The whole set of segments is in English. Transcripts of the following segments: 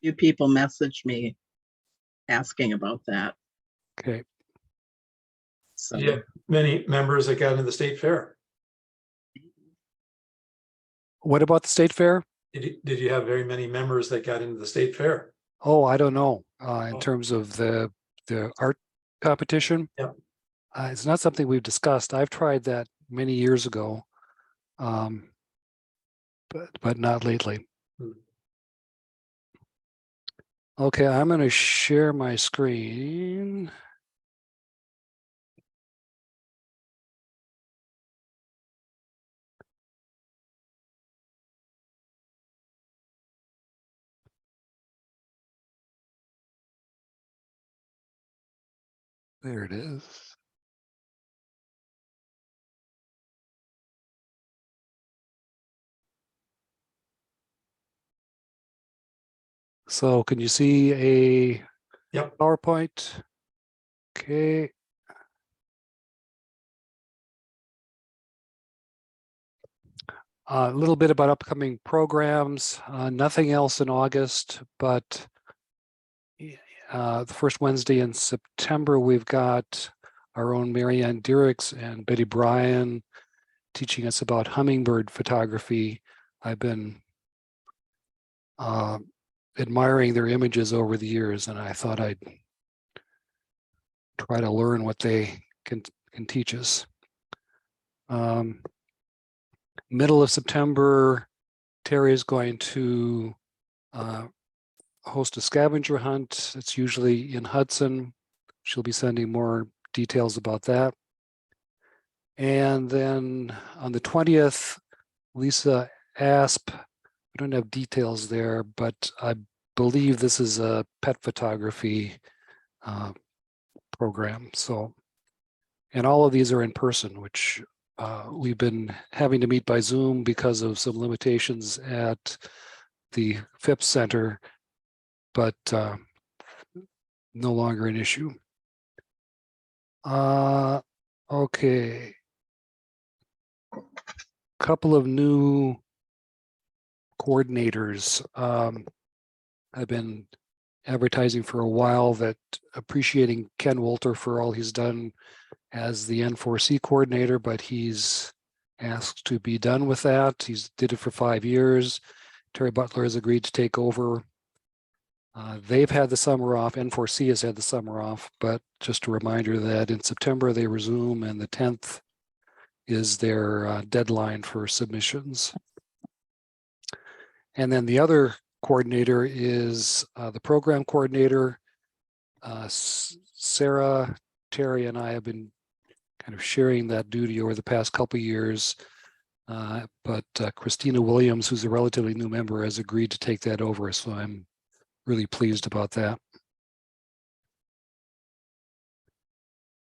few people messaged me asking about that. Okay. So Yeah, many members that got into the state fair. What about the state fair? Did you have very many members that got into the state fair? Oh, I don't know. In Oh. terms of the art competition. Yep. It's not something we've discussed. I've tried that many years ago, but not lately. Hmm. Okay, I'm going to share my screen. There it is. So can you see a Yep. PowerPoint? Okay. A little bit about upcoming programs. Nothing else in August, but the first Wednesday in September, we've got our own Marianne Diericks and Betty Bryan teaching us about hummingbird photography. I've been admiring their images over the years, and I thought I'd try to learn what they can teach us. Middle of September, Terry is going to host a scavenger hunt. It's usually in Hudson. She'll be sending more details about that. And then on the 20th, Lisa Asp, we don't have details there, but I believe this is a pet photography program. So, and all of these are in person, which we've been having to meet by Zoom because of some limitations at the Phipps Center, but no longer an issue. Okay. Couple of new coordinators. I've been advertising for a while that appreciating Ken Wolter for all he's done as the N4C coordinator, but he's asked to be done with that. He's did it for 5 years. Terry Butler has agreed to take over. They've had the summer off. N4C has had the summer off, but just a reminder that in September they resume, and the 10th is their deadline for submissions. And then the other coordinator is the program coordinator. Sarah, Terry, and I have been kind of sharing that duty over the past couple of years. But Christina Williams, who's a relatively new member, has agreed to take that over. So I'm really pleased about that.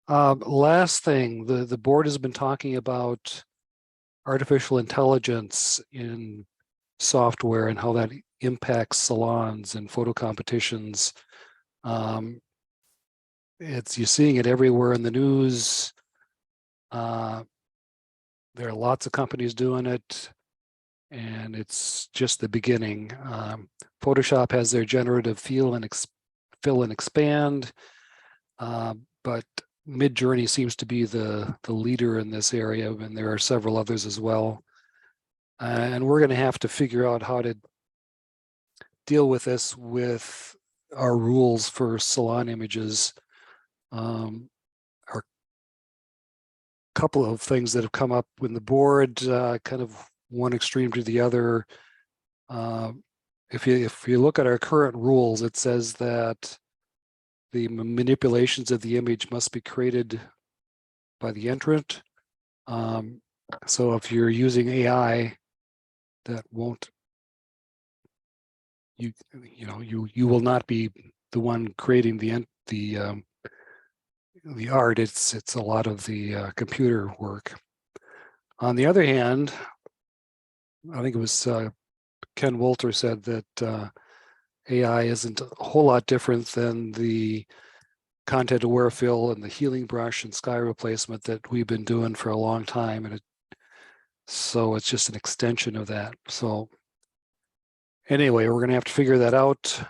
Last thing, the board has been talking about artificial intelligence in software and how that impacts salons and photo competitions. You're seeing it everywhere in the news. There are lots of companies doing it, and it's just the beginning. Photoshop has their generative fill and expand, but Midjourney seems to be the leader in this area, and there are several others as well. And we're going to have to figure out how to deal with this with our rules for salon images. Our couple of things that have come up when the board, kind of one extreme to the other. If you look at our current rules, it says that the manipulations of the image must be created by the entrant. So if you're using AI, that won't, you will not be the one creating the art. It's a lot of the computer work. On the other hand, I think it was Ken Wolter said that AI isn't a whole lot different than the content aware fill and the healing brush and sky replacement that we've been doing for a long time, and so it's just an extension of that. So anyway, we're going to have to figure that out.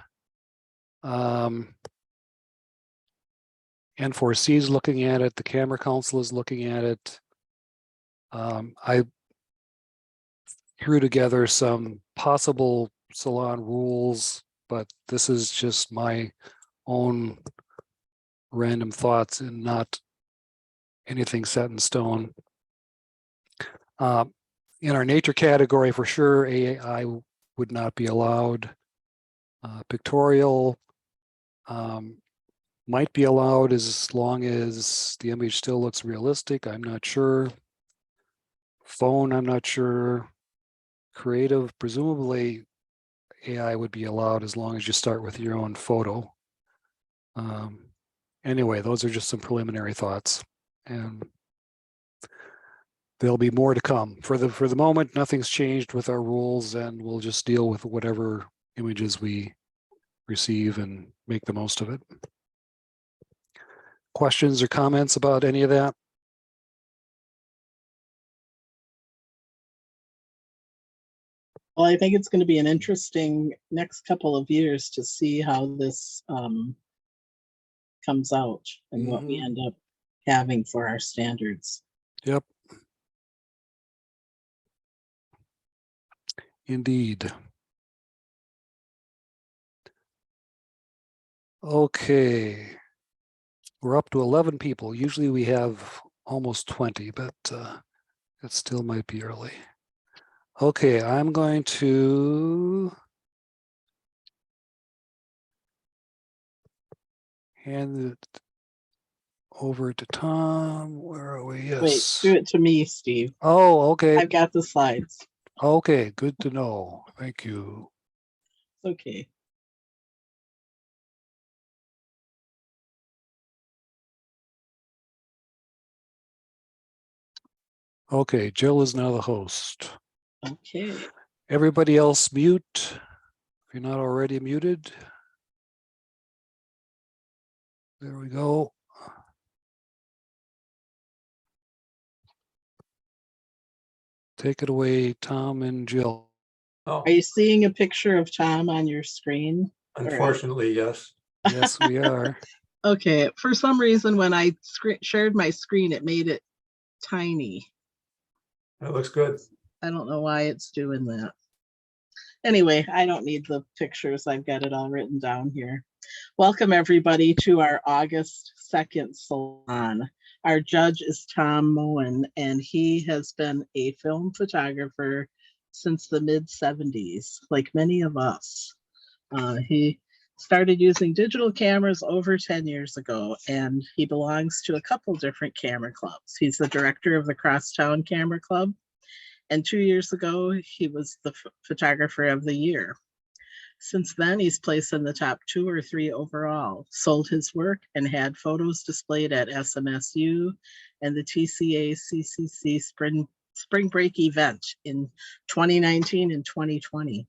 N4C is looking at it. The Camera Council is looking at it. I threw together some possible salon rules, but this is just my own random thoughts and not anything set in stone. In our nature category, for sure, AI would not be allowed. Pictorial might be allowed as long as the image still looks realistic. I'm not sure. Phone, I'm not sure. Creative, presumably AI would be allowed as long as you start with your own photo. Anyway, those are just some preliminary thoughts, and there'll be more to come. For the moment, nothing's changed with our rules, and we'll just deal with whatever images we receive and make the most of it. Questions or comments about any of that? Well, I think it's going to be an interesting next couple of years to see how this comes out and what we end up having for our standards. Yep. Indeed. Okay. We're up to 11 people. Usually we have almost 20, but it still might be early. Okay, I'm going to hand it over to Tom. Where are we? Yes. Wait, do it to me, Steve. Oh, okay. I've got the slides. Okay, good to know. Thank you. Okay. Okay, Jill is now the host. Okay. Everybody else mute if you're not already muted. There we go. Take it away, Tom and Jill. Oh, Are you seeing a picture of Tom on your screen? unfortunately, yes. Yes, we are. Okay. For some reason, when I shared my screen, it made it tiny. That looks good. I don't know why it's doing that. Anyway, I don't need the pictures. I've got it all written down here. Welcome, everybody, to our August 2nd salon. Our judge is Tom Moehn, and he has been a film photographer since the mid-70s, like many of us. He started using digital cameras over 10 years ago, and he belongs to a couple different camera clubs. He's the director of the Crosstown Camera Club, and 2 years ago, he was the photographer of the year. Since then, he's placed in the top 2 or 3 overall, sold his work, and had photos displayed at SMSU and the TCA CCC Spring Break event in 2019 and 2020.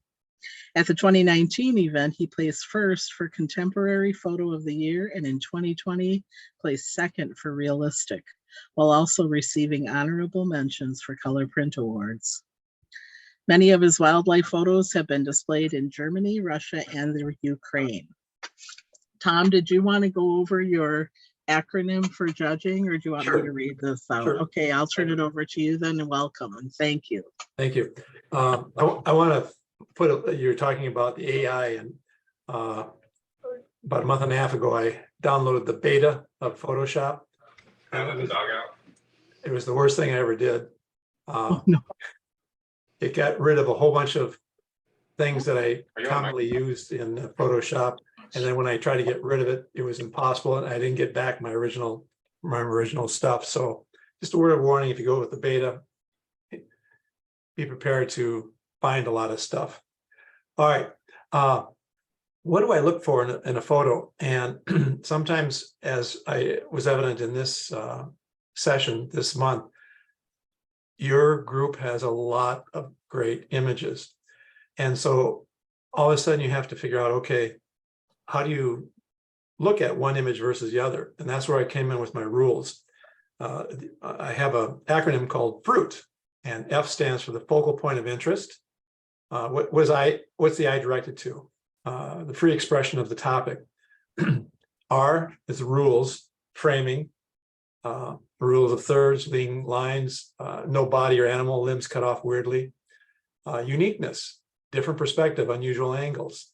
At the 2019 event, he placed first for Contemporary Photo of the Year, and in 2020, placed second for Realistic, while also receiving honorable mentions for Color Print Awards. Many of his wildlife photos have been displayed in Germany, Russia, and the Ukraine. Tom, did you want to go over your acronym for judging, or do you want me to read this out? Sure. Okay, I'll turn it over to you then, and welcome, and thank you. Thank you. I want to put, you're talking about the AI, and about a month and a half ago, I downloaded the beta of Photoshop. It was the worst thing I ever did. Oh, no. It got rid of a whole bunch of things that I commonly used in Photoshop. And then when I tried to get rid of it, it was impossible. And I didn't get back my original stuff. So just a word of warning, if you go with the beta, be prepared to find a lot of stuff. All right. What do I look for in a photo? And sometimes, as I was evident in this session this month, your group has a lot of great images. And so all of a sudden you have to figure out, okay, how do you look at one image versus the other? And that's where I came in with my rules. I have an acronym called FRUIT, and F stands for the focal point of interest. What's the eye directed to? the free expression of the topic. R is rules, framing, rules of thirds, leading lines, no body or animal, limbs cut off weirdly. Uniqueness, different perspective, unusual angles.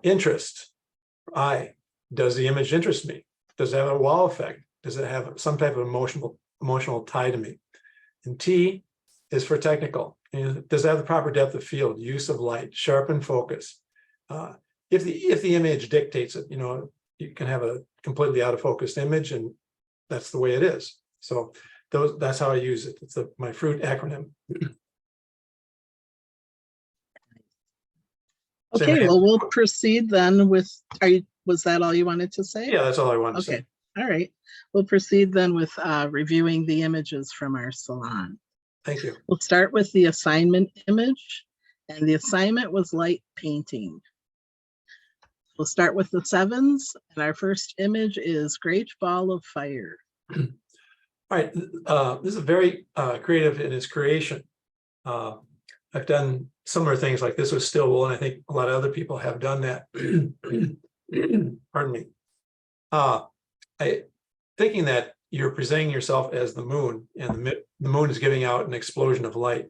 Interest, I, does the image interest me? Does it have a wow effect? Does it have some type of emotional tie to me? And T is for technical. Does it have the proper depth of field, use of light, sharpen focus? If the image dictates it, you can have a completely out of focused image, and that's the way it is. So that's how I use it. It's my FRUIT acronym. Okay, well, we'll proceed then with, was that all you wanted to say? Yeah, that's all I wanted to say. Okay, all right. We'll proceed then with reviewing the images from our salon. Thank you. We'll start with the assignment image, and the assignment was light painting. We'll start with the 7s, and our first image is Great Ball of Fire. All right, this is very creative in its creation. I've done similar things like this with still wool, and I think a lot of other people have done that. Pardon me. Thinking that you're presenting yourself as the moon, and the moon is giving out an explosion of light.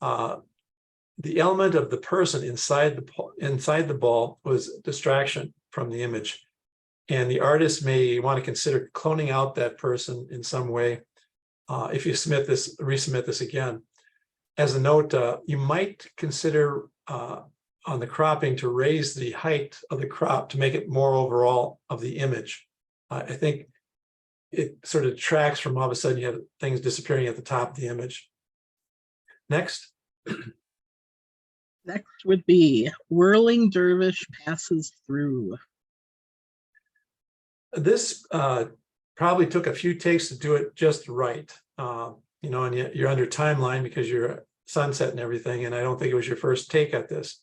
The element of the person inside the ball was distraction from the image, and the artist may want to consider cloning out that person in some way. If you resubmit this again. As a note, you might consider on the cropping to raise the height of the crop to make it more overall of the image. I think it sort of tracks from all of a sudden you have things disappearing at the top of the image. Next. Next would be Whirling Dervish Passes Through. This probably took a few takes to do it just right. And you're under timeline because you're sunset and everything, and I don't think it was your first take at this.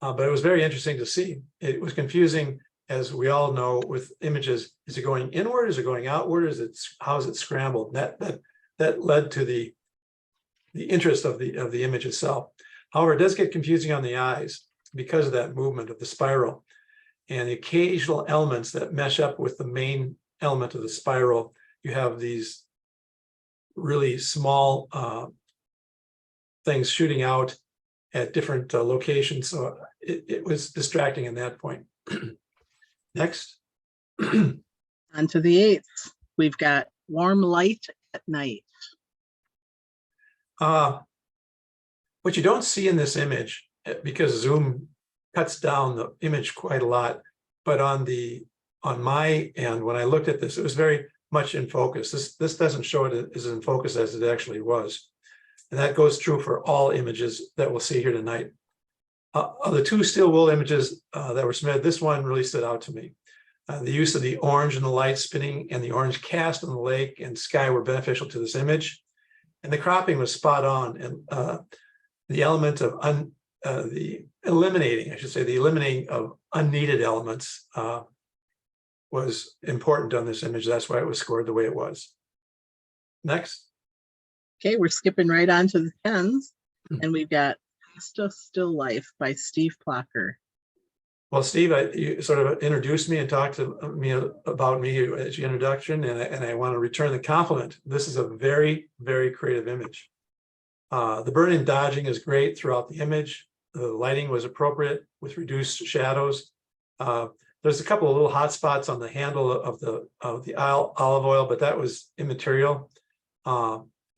But it was very interesting to see. It was confusing, as we all know, with images. Is it going inward? Is it going outward? How is it scrambled? That led to the interest of the image itself. However, it does get confusing on the eyes because of that movement of the spiral and the occasional elements that mesh up with the main element of the spiral. You have these really small things shooting out at different locations. So it was distracting at that point. Next. On to the 8th. We've got Warm Light at Night. What you don't see in this image, because Zoom cuts down the image quite a lot, but on my end, when I looked at this, it was very much in focus. This doesn't show it as in focus as it actually was. And that goes true for all images that we'll see here tonight. Of the 2 still wool images that were submitted, this one really stood out to me. The use of the orange and the light spinning and the orange cast on the lake and sky were beneficial to this image. And the cropping was spot on. And the element of the eliminating of unneeded elements was important on this image. That's why it was scored the way it was. Next. Okay, we're skipping right on to the 10s, and we've got Pasta Still Life by Steve Plocker. Well, Steve, you sort of introduced me and talked to me about me as your introduction, and I want to return the compliment. This is a very, very creative image. The burning and dodging is great throughout the image. The lighting was appropriate with reduced shadows. There's a couple of little hot spots on the handle of the olive oil, but that was immaterial.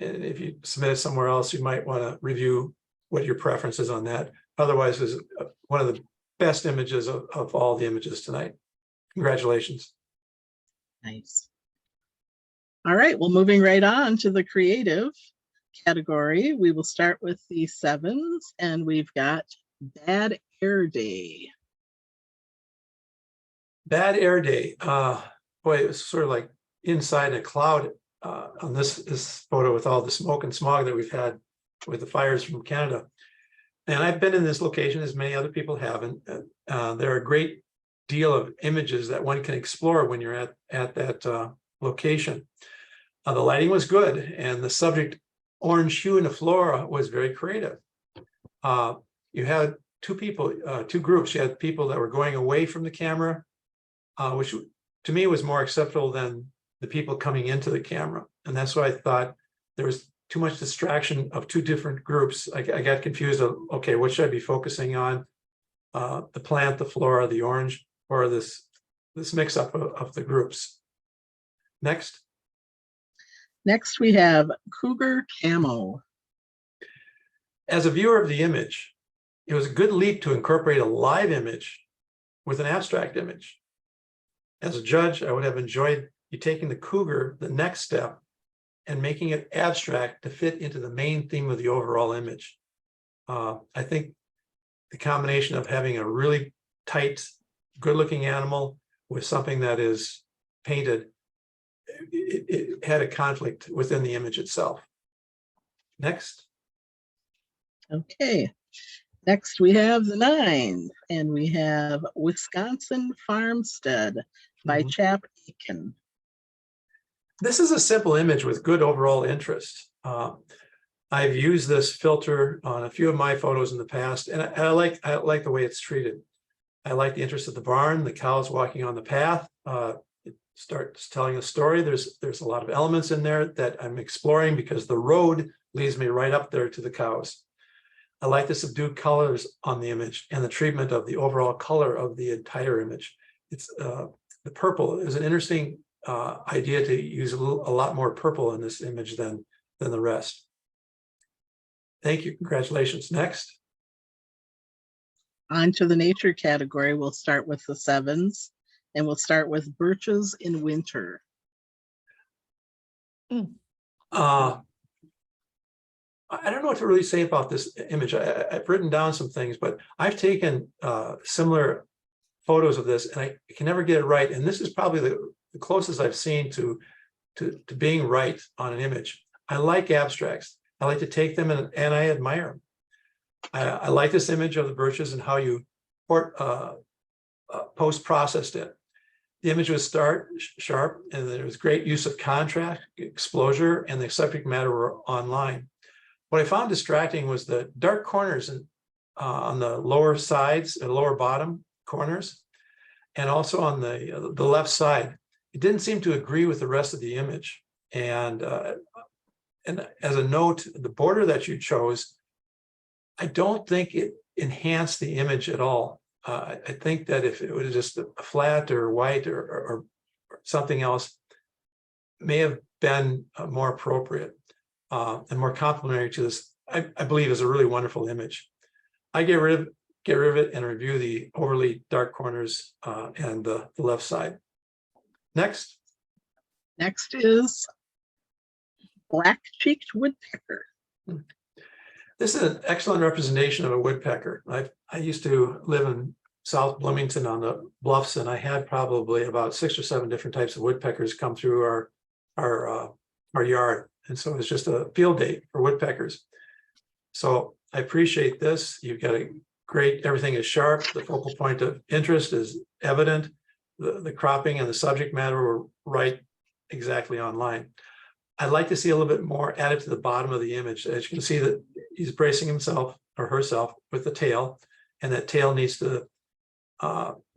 And if you submit it somewhere else, you might want to review what your preference is on that. Otherwise, it's one of the best images of all the images tonight. Congratulations. Nice. All right, well, moving right on to the creative category, we will start with the 7s, and we've got Bad Air Day. Bad Air Day. Boy, it was sort of like inside a cloud on this photo with all the smoke and smog that we've had with the fires from Canada. And I've been in this location, as many other people haven't. There are a great deal of images that one can explore when you're at that location. The lighting was good, and the subject orange hue in the flora was very creative. You had two groups. You had people that were going away from the camera, which to me was more acceptable than the people coming into the camera. And that's why I thought there was too much distraction of two different groups. I got confused of, okay, what should I be focusing on? The plant, the flora, the orange, or this mix up of the groups. Next. Next, we have Cougar Camo. As a viewer of the image, it was a good leap to incorporate a live image with an abstract image. As a judge, I would have enjoyed you taking the cougar the next step and making it abstract to fit into the main theme of the overall image. I think the combination of having a really tight, good-looking animal with something that is painted, it had a conflict within the image itself. Next. Okay. Next, we have the 9, and we have Wisconsin Farmstead by Chap Aiken. This is a simple image with good overall interest. I've used this filter on a few of my photos in the past, and I like the way it's treated. I like the interest of the barn, the cows walking on the path. It starts telling a story. There's a lot of elements in there that I'm exploring because the road leads me right up there to the cows. I like the subdued colors on the image and the treatment of the overall color of the entire image. It's the purple is an interesting idea to use a lot more purple in this image than the rest. Thank you. Congratulations. Next. On to the nature category. We'll start with the 7s, and we'll start with Birches in Winter. I don't know what to really say about this image. I've written down some things, but I've taken similar photos of this, and I can never get it right. And this is probably the closest I've seen to being right on an image. I like abstracts. I like to take them and I admire them. I like this image of the birches and how you post-processed it. The image was sharp, and there was great use of contrast, exposure, and the subject matter were online. What I found distracting was the dark corners on the lower sides and lower bottom corners, and also on the left side. It didn't seem to agree with the rest of the image. And as a note, the border that you chose, I don't think it enhanced the image at all. I think that if it was just a flat or white or something else, may have been more appropriate and more complementary to this, I believe, is a really wonderful image. I get rid of it and review the overly dark corners and the left side. Next. Next is Black-cheeked Woodpecker. This is an excellent representation of a woodpecker. I used to live in South Bloomington on the bluffs, and I had probably about 6 or 7 different types of woodpeckers come through our yard. And so it's just a field day for woodpeckers. So I appreciate this. You've got a great, everything is sharp. The focal point of interest is evident. The cropping and the subject matter were right exactly on line. I'd like to see a little bit more added to the bottom of the image. As you can see that he's bracing himself or herself with the tail, and that tail needs to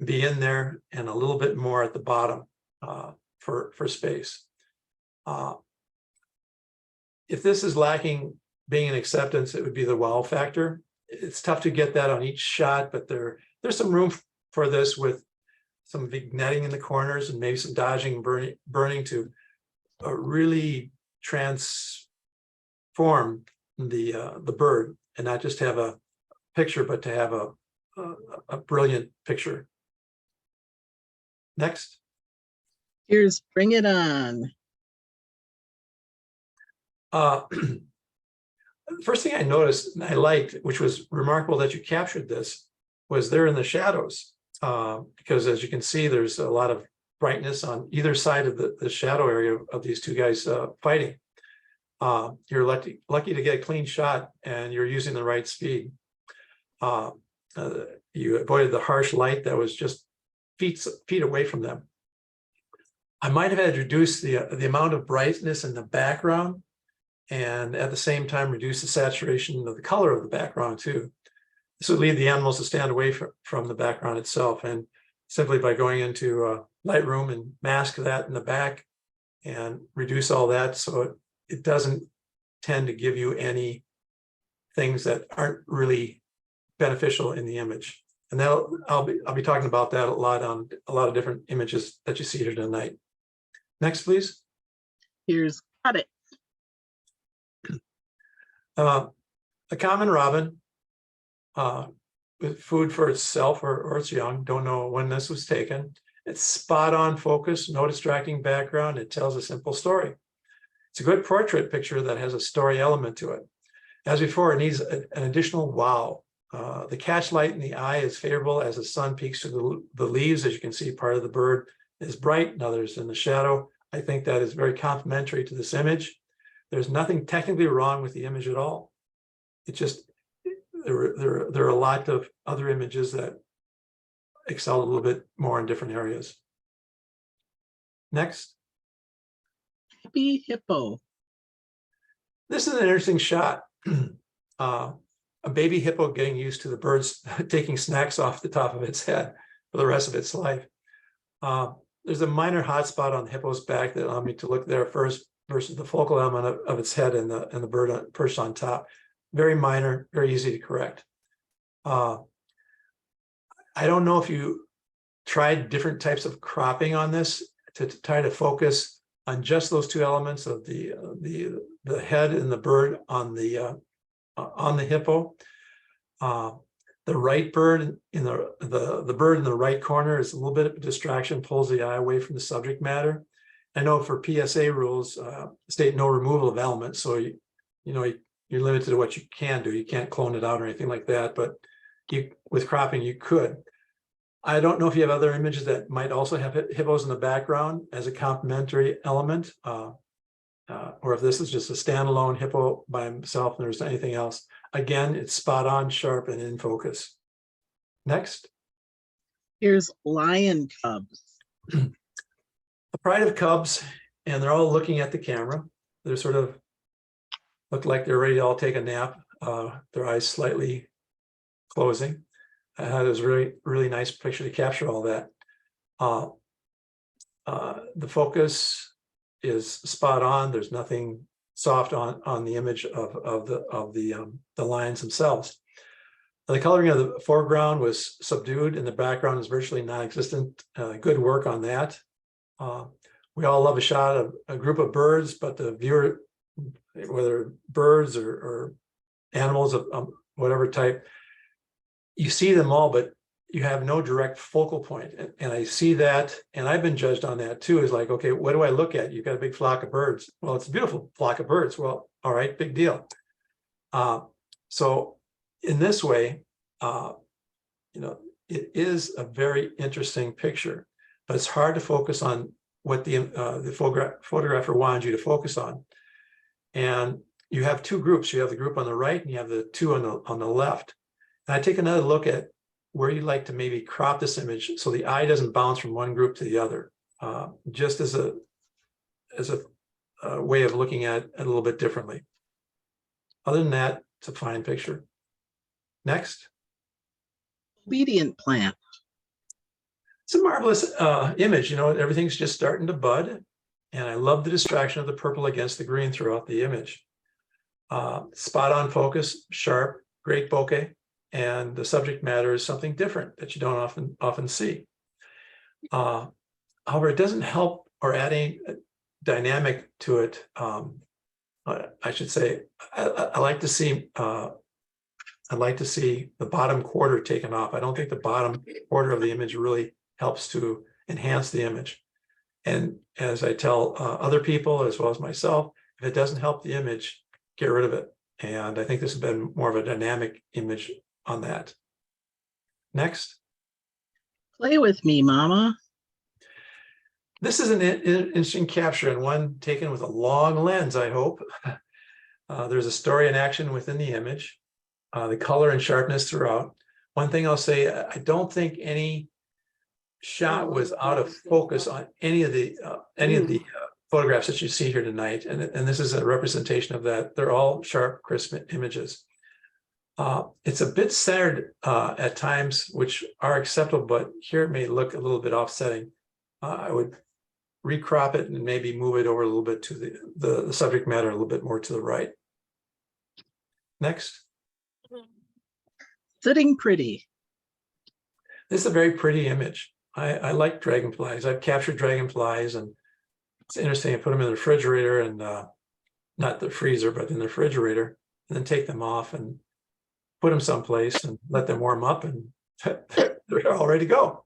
be in there and a little bit more at the bottom for space. If this is lacking being an acceptance, it would be the wow factor. It's tough to get that on each shot, but there's some room for this with some vignetting in the corners and maybe some dodging and burning to really transform the bird and not just have a picture, but to have a brilliant picture. Next. Here's Bring It On. The first thing I noticed and I liked, which was remarkable that you captured this, was they're in the shadows because as you can see, there's a lot of brightness on either side of the shadow area of these two guys fighting. You're lucky to get a clean shot, and you're using the right speed. You avoided the harsh light that was just feet away from them. I might have had to reduce the amount of brightness in the background, and at the same time reduce the saturation of the color of the background too. this would lead the animals to stand away from the background itself. And simply by going into Lightroom and mask that in the back and reduce all that so it doesn't tend to give you any things that aren't really beneficial in the image. And that'll I'll be talking about that a lot on a lot of different images that you see here tonight. Next, please. Here's got it. A common robin with food for itself or its young. Don't know when this was taken. It's spot on focus, no distracting background. It tells a simple story. It's a good portrait picture that has a story element to it. As before, it needs an additional wow. The catch light in the eye is favorable as the sun peeks through the leaves. As you can see, part of the bird is bright and others in the shadow. I think that is very complementary to this image. There's nothing technically wrong with the image at all. It just, there are a lot of other images that excel a little bit more in different areas. Next. Happy hippo. This is an interesting shot. A baby hippo getting used to the birds taking snacks off the top of its head for the rest of its life. There's a minor hot spot on the hippo's back that allowed me to look there first versus the focal element of its head and the bird perched on top. Very minor, very easy to correct. I don't know if you tried different types of cropping on this to try to focus on just those two elements of the head and the bird on the hippo. The right bird in the bird in the right corner is a little bit of a distraction, pulls the eye away from the subject matter. I know for PSA rules, state no removal of elements, so you're limited to what you can do. You can't clone it out or anything like that, but with cropping you could. I don't know if you have other images that might also have hippos in the background as a complementary element, or if this is just a standalone hippo by himself and there's anything else. Again, it's spot on, sharp, and in focus. Next. Here's lion cubs. A pride of cubs, and they're all looking at the camera. They're sort of look like they're ready to all take a nap. Their eyes slightly closing. It was really, really nice picture to capture all that. The focus is spot on. There's nothing soft on the image of the lions themselves. The coloring of the foreground was subdued and the background is virtually non-existent. Good work on that. We all love a shot of a group of birds, but the viewer, whether birds or animals of whatever type, you see them all, but you have no direct focal point. And I see that, and I've been judged on that too, is like, okay, what do I look at? You've got a big flock of birds. Well, it's a beautiful flock of birds. Well, all right, big deal. So in this way, it is a very interesting picture, but it's hard to focus on what the photographer wanted you to focus on. And you have two groups. You have the group on the right and you have the two on the left. And I take another look at where you'd like to maybe crop this image so the eye doesn't bounce from one group to the other, just as a way of looking at it a little bit differently. Other than that, it's a fine picture. Next. Obedient plant. It's a marvelous image. Everything's just starting to bud. And I love the distraction of the purple against the green throughout the image. Spot on focus, sharp, great bokeh. And the subject matter is something different that you don't often see. However, it doesn't help or add any dynamic to it. I should say, I like to see I'd like to see the bottom quarter taken off. I don't think the bottom quarter of the image really helps to enhance the image. And as I tell other people as well as myself, if it doesn't help the image, get rid of it. And I think this has been more of a dynamic image on that. Next. Play with me, Mama. This is an interesting capture and one taken with a long lens, I hope. There's a story and action within the image, the color and sharpness throughout. One thing I'll say, I don't think any shot was out of focus on any of the photographs that you see here tonight. And this is a representation of that. They're all sharp, crisp images. It's a bit centered at times, which are acceptable, but here it may look a little bit offsetting. I would recrop it and maybe move it over a little bit to the subject matter a little bit more to the right. Next. Sitting pretty. This is a very pretty image. I like dragonflies. I've captured dragonflies, and it's interesting. I put them in the refrigerator and not the freezer, but in the refrigerator, and then take them off and put them someplace and let them warm up, and they're all ready to go.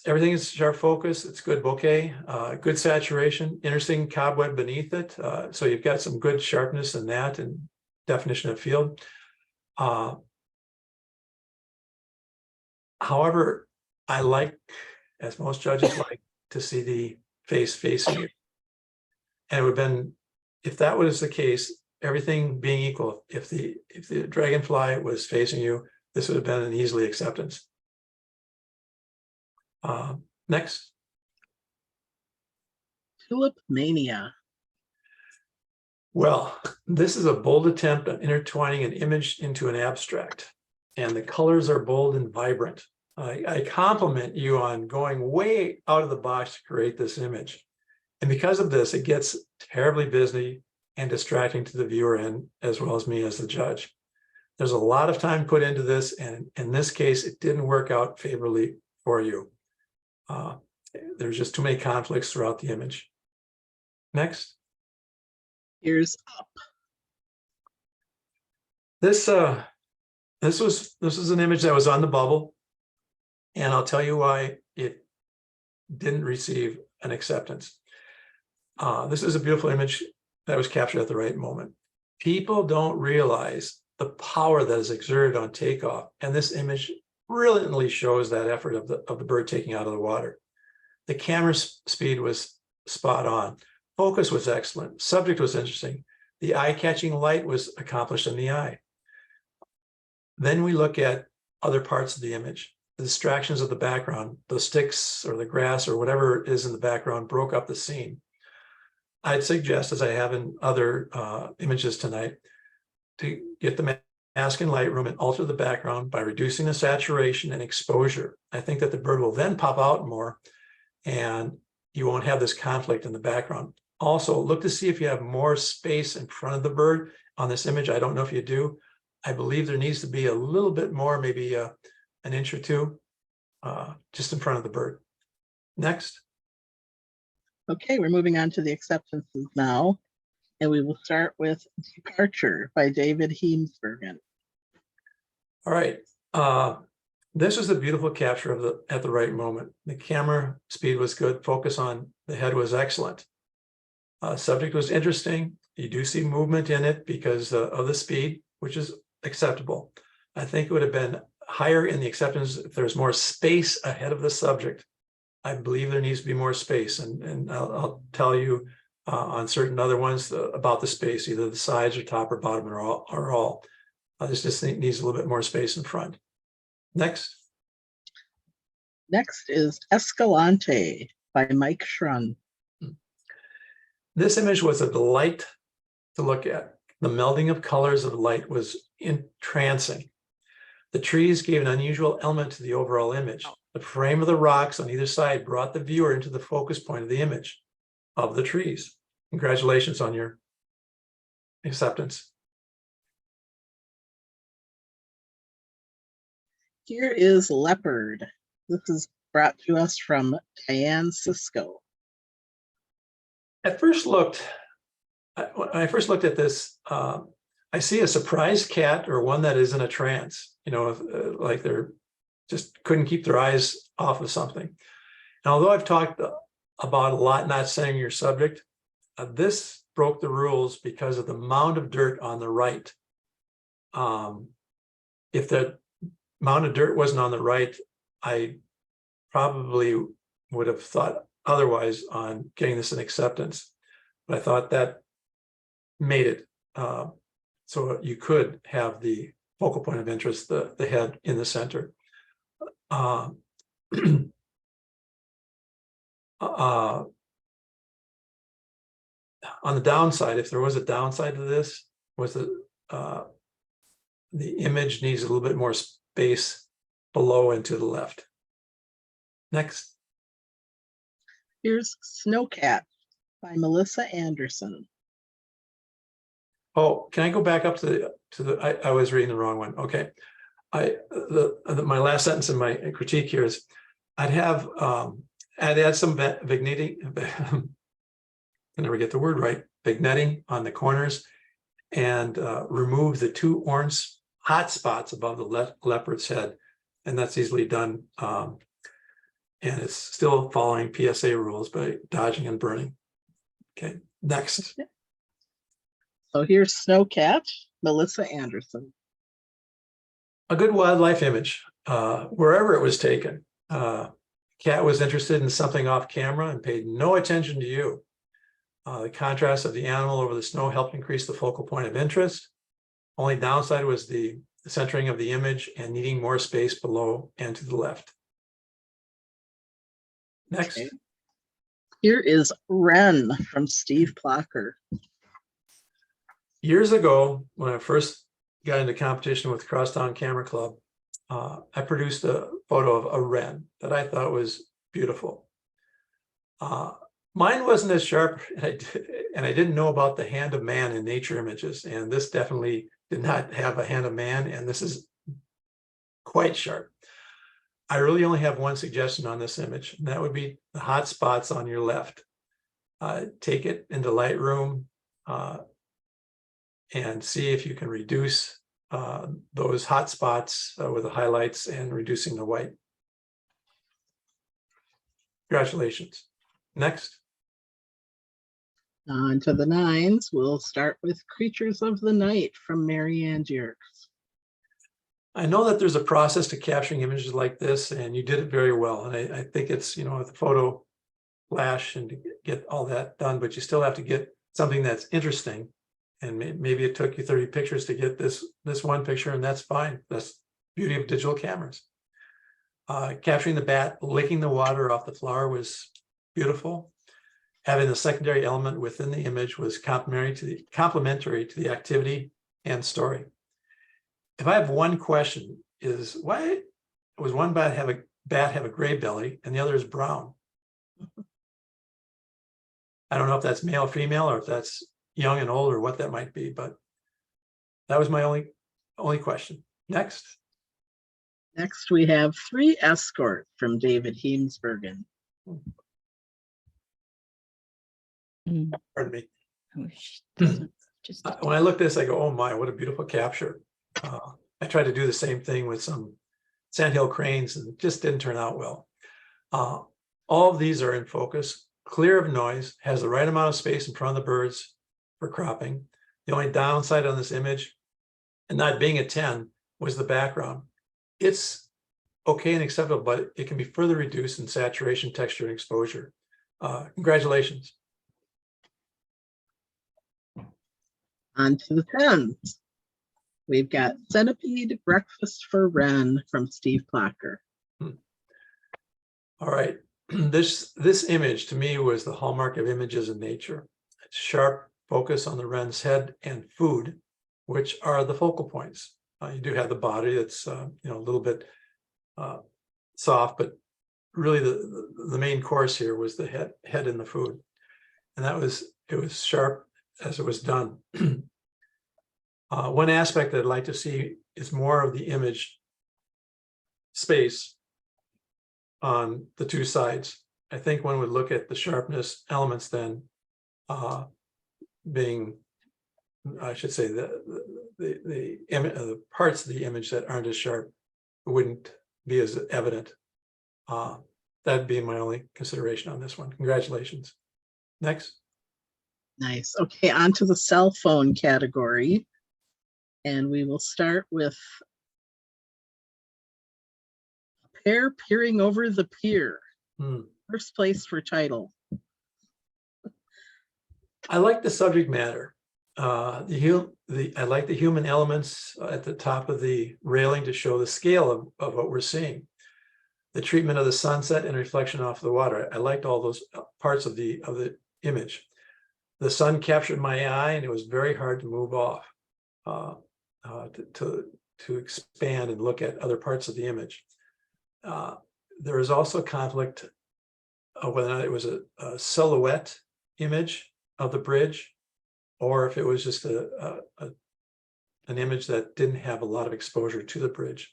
Everything is sharp focus. It's good bokeh, good saturation, interesting cobweb beneath it. So you've got some good sharpness in that and definition of field. However, I like, as most judges like, to see the face facing you. And it would have been, if that was the case, everything being equal, if the dragonfly was facing you, this would have been an easily acceptance. Next. Tulip mania. Well, this is a bold attempt at intertwining an image into an abstract, and the colors are bold and vibrant. I compliment you on going way out of the box to create this image. And because of this, it gets terribly busy and distracting to the viewer and as well as me as the judge. There's a lot of time put into this, and in this case, it didn't work out favorably for you. There's just too many conflicts throughout the image. Next. Ears up. This was an image that was on the bubble, and I'll tell you why it didn't receive an acceptance. This is a beautiful image that was captured at the right moment. People don't realize the power that is exerted on takeoff, and this image brilliantly shows that effort of the bird taking out of the water. The camera speed was spot on. Focus was excellent. Subject was interesting. The eye-catching light was accomplished in the eye. Then we look at other parts of the image. The distractions of the background, the sticks or the grass or whatever is in the background broke up the scene. I'd suggest, as I have in other images tonight, to get the mask in Lightroom and alter the background by reducing the saturation and exposure. I think that the bird will then pop out more and you won't have this conflict in the background. Also, look to see if you have more space in front of the bird on this image. I don't know if you do. I believe there needs to be a little bit more, maybe an inch or two, just in front of the bird. Next. Okay, we're moving on to the acceptances now. And we will start with Departure by David Heemsbergen. All right. This was a beautiful capture of at the right moment. The camera speed was good. Focus on the head was excellent. Subject was interesting. You do see movement in it because of the speed, which is acceptable. I think it would have been higher in the acceptance if there's more space ahead of the subject. I believe there needs to be more space, and I'll tell you on certain other ones about the space, either the sides or top or bottom or all. This just needs a little bit more space in front. Next. Next is Escalante by Mike Schrun. This image was a delight to look at. The melding of colors of light was entrancing. The trees gave an unusual element to the overall image. The frame of the rocks on either side brought the viewer into the focus point of the image of the trees. Congratulations on your acceptance. Here is Leopard. This is brought to us from Diane Cisco. When I first looked at this, I see a surprised cat or one that is in a trance, like they're just couldn't keep their eyes off of something. And although I've talked about a lot not saying your subject, this broke the rules because of the mound of dirt on the right. If the mound of dirt wasn't on the right, I probably would have thought otherwise on getting this an acceptance. But I thought that made it so you could have the focal point of interest, the head in the center. on the downside, if there was a downside to this, was the image needs a little bit more space below and to the left. Next. Here's Snowcat by Melissa Anderson. Oh, can I go back up to the I was reading the wrong one. Okay. My last sentence in my critique here is I'd add some vignetting. I never get the word right. Vignetting on the corners and remove the 2 orange hot spots above the leopard's head. And that's easily done. And it's still following PSA rules by dodging and burning. Okay, next. So here's Snowcat, Melissa Anderson. A good wildlife image, wherever it was taken. Cat was interested in something off camera and paid no attention to you. The contrast of the animal over the snow helped increase the focal point of interest. Only downside was the centering of the image and needing more space below and to the left. Next. Okay. Here is Wren from Steve Plocker. Years ago, when I first got into competition with Crosstown Camera Club, I produced a photo of a wren that I thought was beautiful. Mine wasn't as sharp, and I didn't know about the hand of man in nature images, and this definitely did not have a hand of man, and this is quite sharp. I really only have one suggestion on this image, and that would be the hot spots on your left. Take it into Lightroom and see if you can reduce those hot spots with the highlights and reducing the white. Congratulations. Next. On to the 9s. We'll start with Creatures of the Night from Marianne Jerks. I know that there's a process to capturing images like this, and you did it very well. And I think it's, you know, the photo flash and to get all that done, but you still have to get something that's interesting. And maybe it took you 30 pictures to get this one picture, and that's fine. That's the beauty of digital cameras. Capturing the bat licking the water off the flower was beautiful. Having the secondary element within the image was complementary to the activity and story. If I have one question, is why was one bat have a gray belly and the other is brown? I don't know if that's male or female, or if that's young and old, or what that might be, but that was my only question. Next. Next, we have 3 Escort from David Heemsbergen. Pardon me. Just When I look at this, I go, oh my, what a beautiful capture. I tried to do the same thing with some sandhill cranes and it just didn't turn out well. All of these are in focus, clear of noise, has the right amount of space in front of the birds for cropping. The only downside on this image, and not being a 10, was the background. It's okay and acceptable, but it can be further reduced in saturation, texture, and exposure. Congratulations. On to the 10s. We've got Centipede Breakfast for Wren from Steve Plocker. All right. This image to me was the hallmark of images in nature. It's sharp focus on the wren's head and food, which are the focal points. You do have the body that's a little bit soft, but really the main course here was the head and the food, and it was sharp as it was done. One aspect I'd like to see is more of the image space on the 2 sides. I think one would look at the sharpness elements then being, I should say, the parts of the image that aren't as sharp wouldn't be as evident. That'd be my only consideration on this one. Congratulations. Next. Nice. Okay, on to the cell phone category. And we will start with a pair peering over the pier. First place for title. I like the subject matter. I like the human elements at the top of the railing to show the scale of what we're seeing. The treatment of the sunset and reflection off the water. I liked all those parts of the image. The sun captured my eye, and it was very hard to move off, to expand and look at other parts of the image. There is also conflict of whether or not it was a silhouette image of the bridge, or if it was just an image that didn't have a lot of exposure to the bridge.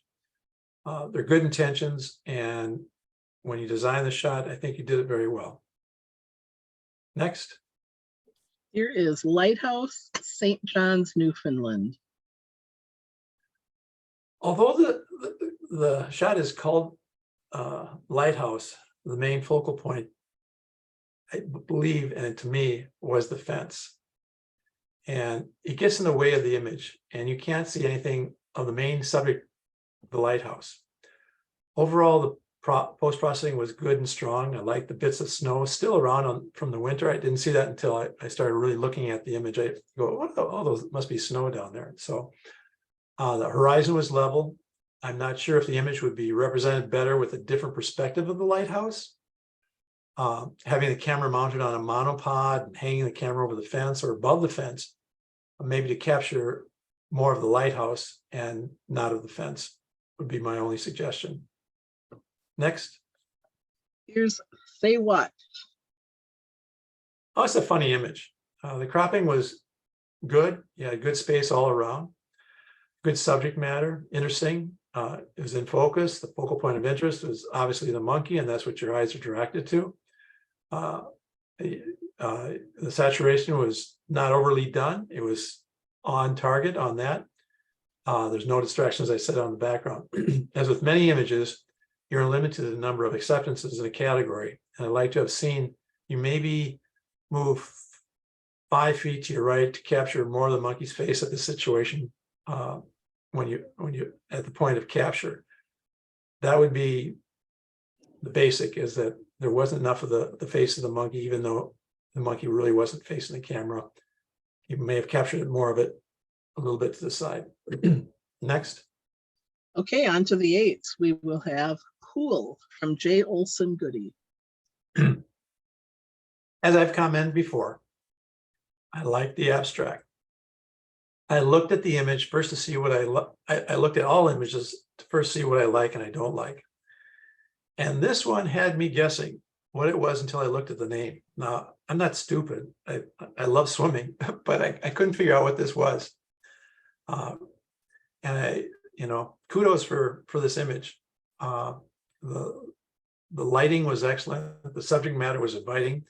They're good intentions, and when you design the shot, I think you did it very well. Next. Here is Lighthouse, St. John's, Newfoundland. Although the shot is called Lighthouse, the main focal point, I believe, and to me, was the fence. And it gets in the way of the image, and you can't see anything of the main subject of the lighthouse. Overall, the post-processing was good and strong. I like the bits of snow still around from the winter. I didn't see that until I started really looking at the image. I go, what? Oh, those must be snow down there. So the horizon was level. I'm not sure if the image would be represented better with a different perspective of the lighthouse. Having the camera mounted on a monopod and hanging the camera over the fence or above the fence, maybe to capture more of the lighthouse and not of the fence, would be my only suggestion. Next. Here's Say What. Oh, it's a funny image. The cropping was good. You had good space all around. Good subject matter, interesting. It was in focus. The focal point of interest was obviously the monkey, and that's what your eyes are directed to. The saturation was not overly done. It was on target on that. There's no distractions, I said, on the background. As with many images, you're limited to the number of acceptances in a category. And I'd like to have seen you maybe move 5 feet to your right to capture more of the monkey's face at the situation when you at the point of capture. That would be the basic, is that there wasn't enough of the face of the monkey, even though the monkey really wasn't facing the camera. You may have captured more of it a little bit to the side. Next. Okay, on to the 8s. We will have Cool from J. Olson Goody. As I've commented before, I like the abstract. I looked at the image first to see what I looked at all images to first see what I like and I don't like. And this one had me guessing what it was until I looked at the name. Now, I'm not stupid. I love swimming, but I couldn't figure out what this was. And kudos for this image. The lighting was excellent. The subject matter was inviting.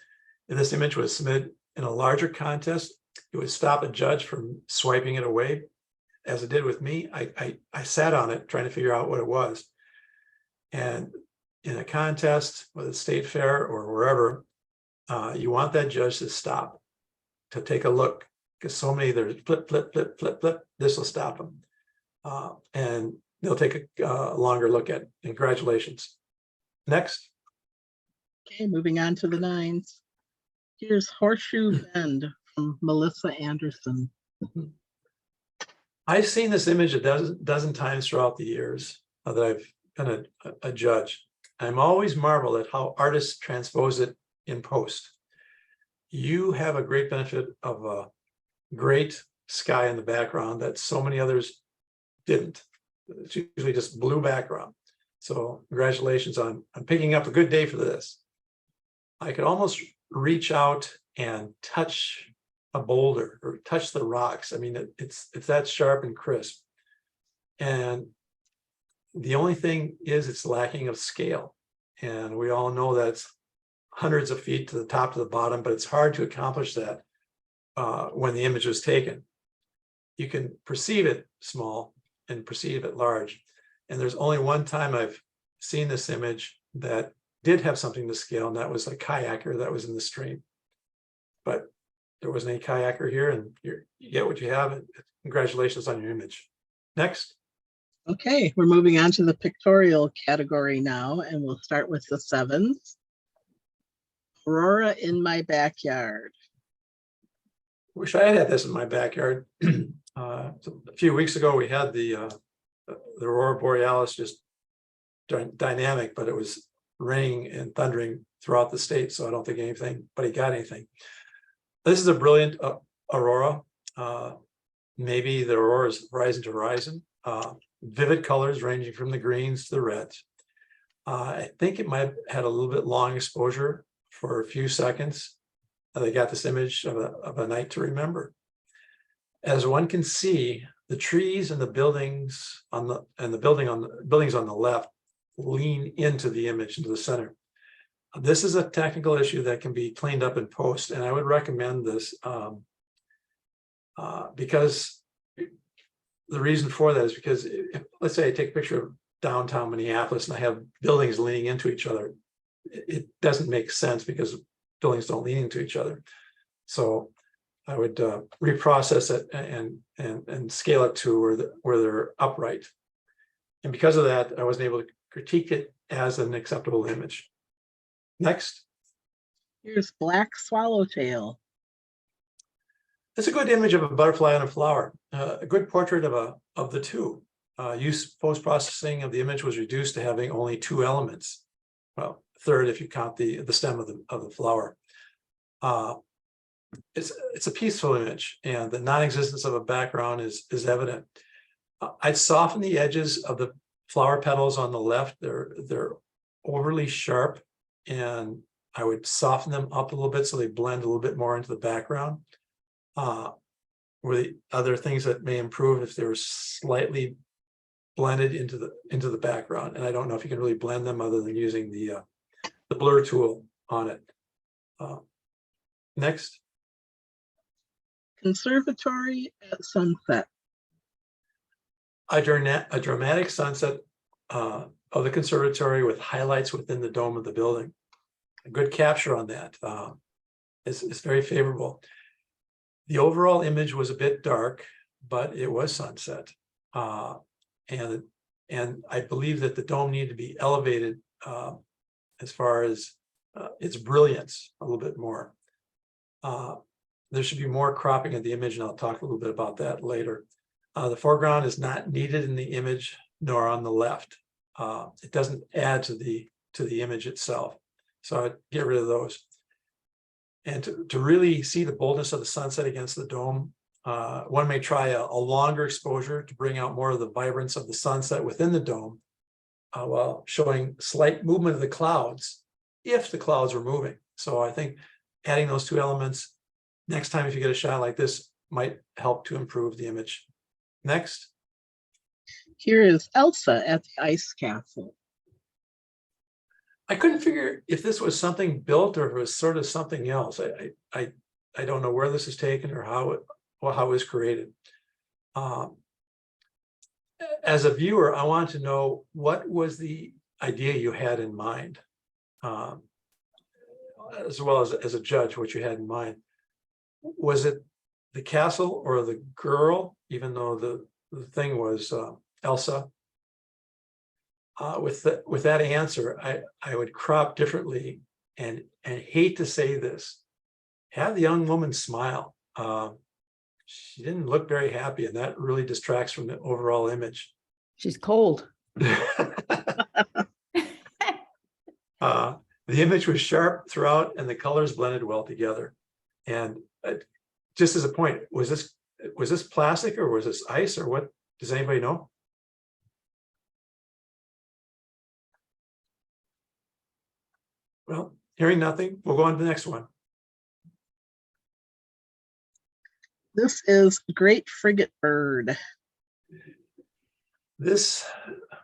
If this image was submitted in a larger contest, it would stop a judge from swiping it away, as it did with me. I sat on it trying to figure out what it was. And in a contest, whether it's state fair or wherever, you want that judge to stop, to take a look, because so many, there's flip, flip, flip, flip, flip. This will stop them. And they'll take a longer look at it. Congratulations. Next. Okay, moving on to the 9s. Here's Horseshoe Bend from Melissa Anderson. I've seen this image a dozen times throughout the years that I've been a judge. I'm always marveled at how artists transpose it in post. You have a great benefit of a great sky in the background that so many others didn't. It's usually just blue background. So congratulations on picking up a good day for this. I could almost reach out and touch a boulder or touch the rocks. I mean, it's that sharp and crisp. And the only thing is it's lacking of scale. And we all know that's hundreds of feet to the top to the bottom, but it's hard to accomplish that when the image was taken. You can perceive it small and perceive it large. And there's only one time I've seen this image that did have something to scale, and that was a kayaker that was in the stream. But there wasn't any kayaker here, and you get what you have. Congratulations on your image. Next. Okay, we're moving on to the pictorial category now, and we'll start with the 7s. Aurora in My Backyard. Wish I had this in my backyard. A few weeks ago, we had the Aurora Borealis, just dynamic, but it was raining and thundering throughout the state, so I don't think anybody got anything. This is a brilliant aurora. Maybe the aurora is horizon to horizon. Vivid colors ranging from the greens to the reds. I think it might have had a little bit long exposure for a few seconds. They got this image of a night to remember. As one can see, the trees and the buildings on the buildings on the left lean into the image, into the center. This is a technical issue that can be cleaned up in post, and I would recommend this because the reason for that is because let's say I take a picture of downtown Minneapolis and I have buildings leaning into each other. It doesn't make sense because buildings don't lean into each other. So I would reprocess it and scale it to where they're upright. And because of that, I wasn't able to critique it as an acceptable image. Next. Here's black swallowtail. It's a good image of a butterfly on a flower. A good portrait of the two. Use post-processing of the image was reduced to having only two elements. Well, third if you count the stem of the flower. It's a peaceful image, and the non-existence of a background is evident. I'd soften the edges of the flower petals on the left. They're overly sharp, and I would soften them up a little bit so they blend a little bit more into the background. Where the other things that may improve if they were slightly blended into the background, and I don't know if you can really blend them other than using the blur tool on it. Next. Conservatory at sunset. A dramatic sunset of the conservatory with highlights within the dome of the building. A good capture on that is very favorable. The overall image was a bit dark, but it was sunset. And I believe that the dome needed to be elevated as far as its brilliance a little bit more. There should be more cropping of the image, and I'll talk a little bit about that later. The foreground is not needed in the image, nor on the left. It doesn't add to the image itself. So I'd get rid of those. And to really see the boldness of the sunset against the dome, one may try a longer exposure to bring out more of the vibrance of the sunset within the dome, while showing slight movement of the clouds, if the clouds were moving. So I think adding those two elements next time if you get a shot like this might help to improve the image. Next. Here is Elsa at the ice castle. I couldn't figure if this was something built or if it was sort of something else. I don't know where this is taken or how it was created. As a viewer, I want to know what was the idea you had in mind, as well as a judge, what you had in mind. Was it the castle or the girl, even though the thing was Elsa? With that answer, I would crop differently and hate to say this. Have the young woman smile. She didn't look very happy, and that really distracts from the overall image. She's cold. The image was sharp throughout, and the colors blended well together. And just as a point, was this plastic or was this ice or what? Does anybody know? Well, hearing nothing, we'll go on to the next one. This is Great Frigate Bird. This,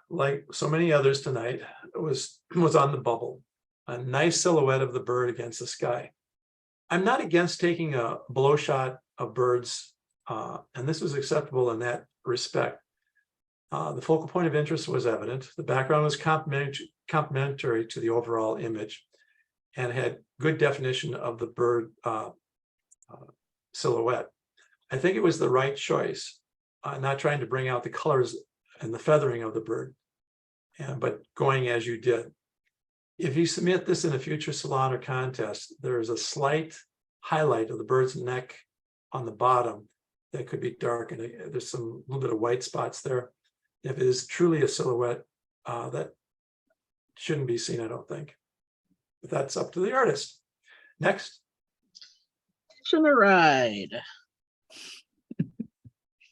like so many others tonight, was on the bubble. A nice silhouette of the bird against the sky. I'm not against taking a blow shot of birds, and this was acceptable in that respect. The focal point of interest was evident. The background was complementary to the overall image and had good definition of the bird silhouette. I think it was the right choice, not trying to bring out the colors and the feathering of the bird, but going as you did. If you submit this in a future salon or contest, there is a slight highlight of the bird's neck on the bottom that could be dark, and there's some little bit of white spots there. If it is truly a silhouette, that shouldn't be seen, I don't think. But that's up to the artist. Next. Hitching a ride.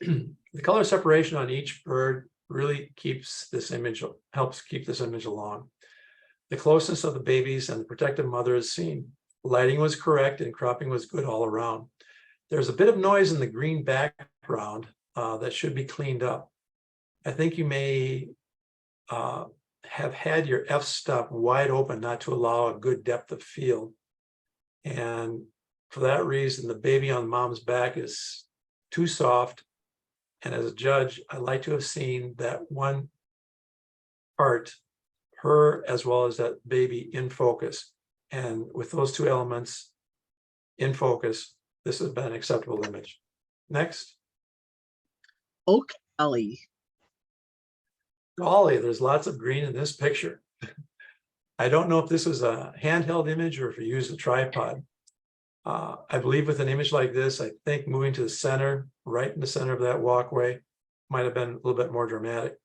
The color separation on each bird really keeps this image, helps keep this image along. The closeness of the babies and the protective mother is seen. Lighting was correct and cropping was good all around. There's a bit of noise in the green background that should be cleaned up. I think you may have had your f-stop wide open not to allow a good depth of field. And for that reason, the baby on mom's back is too soft. And as a judge, I'd like to have seen that one part, her as well as that baby, in focus. And with those two elements in focus, this has been an acceptable image. Next. Oak Alley. Golly, there's lots of green in this picture. I don't know if this was a handheld image or if you used a tripod. I believe with an image like this, I think moving to the center, right in the center of that walkway, might have been a little bit more dramatic.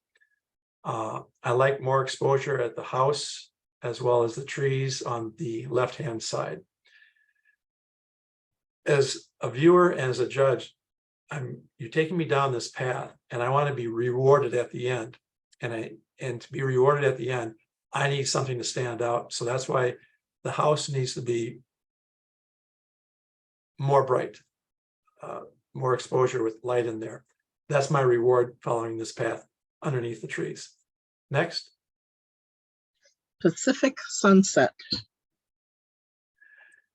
I like more exposure at the house as well as the trees on the left-hand side. As a viewer and as a judge, you're taking me down this path and I want to be rewarded at the end. And to be rewarded at the end, I need something to stand out. So that's why the house needs to be more bright, more exposure with light in there. That's my reward following this path underneath the trees. Next. Pacific Sunset.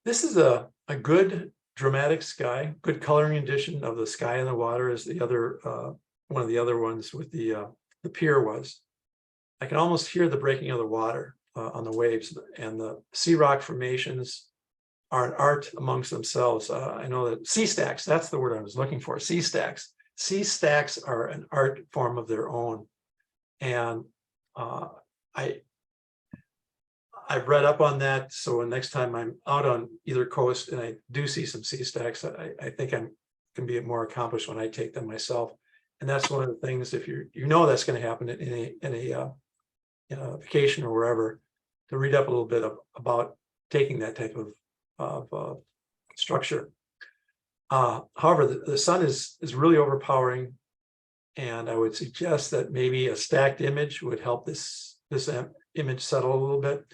This is a good dramatic sky, good coloring addition of the sky and the water as the other, one of the other ones with the pier was. I can almost hear the breaking of the water on the waves, and the sea rock formations are an art amongst themselves. I know that sea stacks, that's the word I was looking for, sea stacks. Sea stacks are an art form of their own. And I've read up on that, so next time I'm out on either coast and I do see some sea stacks, I think I can be more accomplished when I take them myself. And that's one of the things, if you know that's going to happen in a vacation or wherever, to read up a little bit about taking that type of structure. However, the sun is really overpowering, and I would suggest that maybe a stacked image would help this image settle a little bit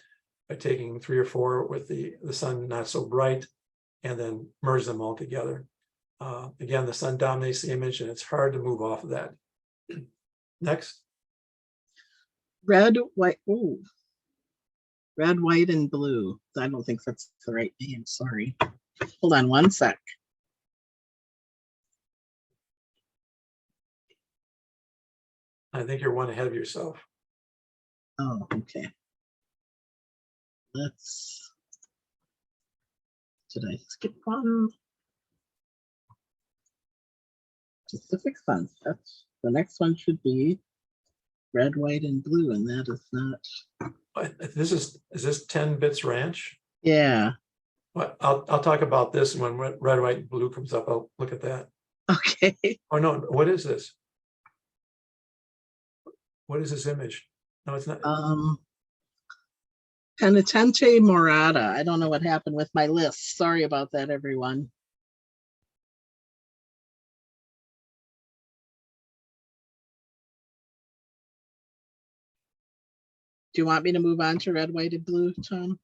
by taking 3 or 4 with the sun not so bright, and then merge them all together. Again, the sun dominates the image, and it's hard to move off of that. Next. Red, white, ooh. Red, white, and blue. I don't think that's the right name, sorry. Hold on one sec. I think you're one ahead of yourself. Oh, okay. Did I skip one? Pacific Sunset. The next one should be red, white, and blue, and that is not. Is this 10 Bits Ranch? Yeah. Well, I'll talk about this when red, white, and blue comes up. I'll look at that. Okay. Oh no, what is this? What is this image? No, it's not. Penitente Morada. I don't know what happened with my list. Sorry about that, everyone. Do you want me to move on to red, white, and blue, Tom?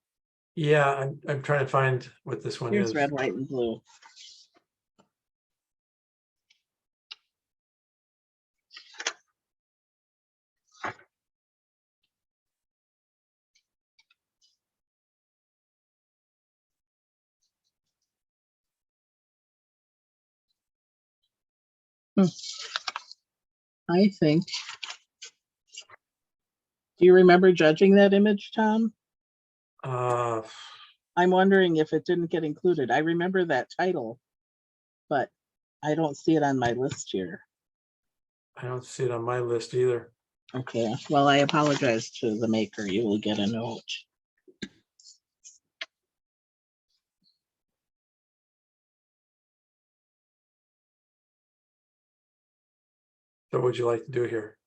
Yeah, I'm trying to find what this one Here's is. red, white, and blue. I think. Do you remember judging that image, Tom? I'm wondering if it didn't get included. I remember that title, but I don't see it on my list here. I don't see it on my list either. Okay, well, I apologize to the maker. You will get a note. So what would you like to do here?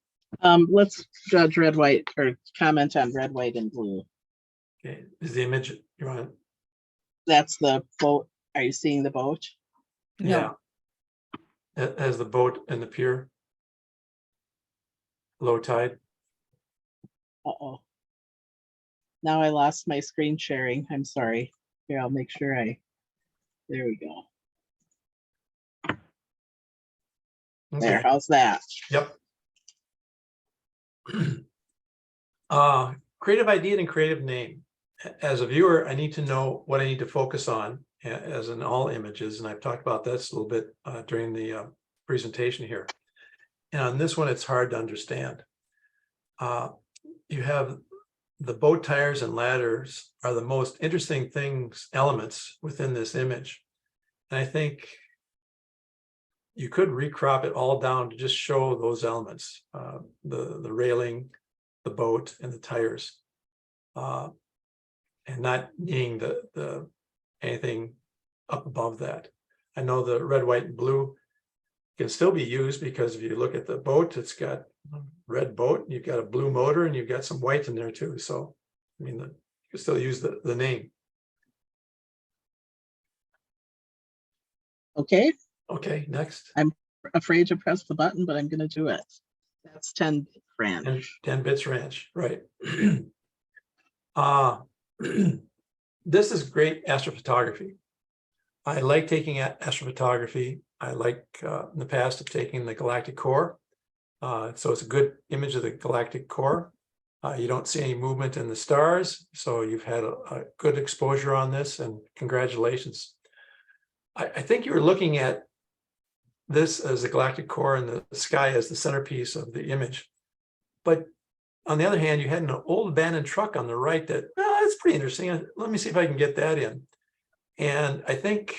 Let's judge red, white, or comment on red, white, and blue. Okay, is the image you want? That's the Are you seeing the boat? Yeah. As the boat and the pier. Low tide. Uh-oh. Now I lost my screen sharing. I'm sorry. Here, I'll make sure there we go. There, Okay. how's that? Yep. Creative idea and creative name. As a viewer, I need to know what I need to focus on as in all images. And I've talked about this a little bit during the presentation here. And on this one, it's hard to understand. You have the boat tires and ladders are the most interesting elements within this image. And I think you could recrop it all down to just show those elements, the railing, the boat, and the tires, and not needing the anything up above that. I know the red, white, and blue can still be used because if you look at the boat, it's got a red boat, you've got a blue motor, and you've got some white in there too. So, I mean, you can still use the name. Okay, Okay, next. afraid to press the button, but I'm gonna do it. That's 10 Ranch. And 10 Bits Ranch, right. This is great astrophotography. I like taking astrophotography. I like in the past of taking the galactic core. So it's a good image of the galactic core. You don't see any movement in the stars. So you've had a good exposure on this, and congratulations. I think you were looking at this as the galactic core and the sky as the centerpiece of the image. But on the other hand, you had an old abandoned truck on the right that, oh, that's pretty interesting. Let me see if I can get that in. And I think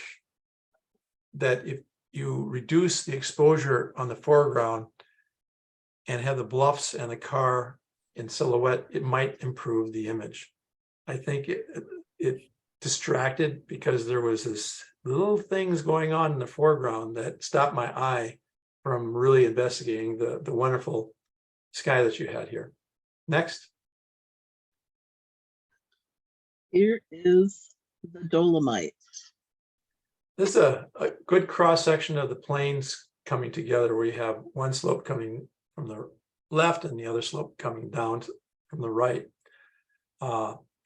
that if you reduce the exposure on the foreground and have the bluffs and the car in silhouette, it might improve the image. I think it distracted because there was this little things going on in the foreground that stopped my eye from really investigating the wonderful sky that you had here. Next. Here is the Dolomites. This is a good cross section of the plains coming together, where you have one slope coming from the left and the other slope coming down from the right.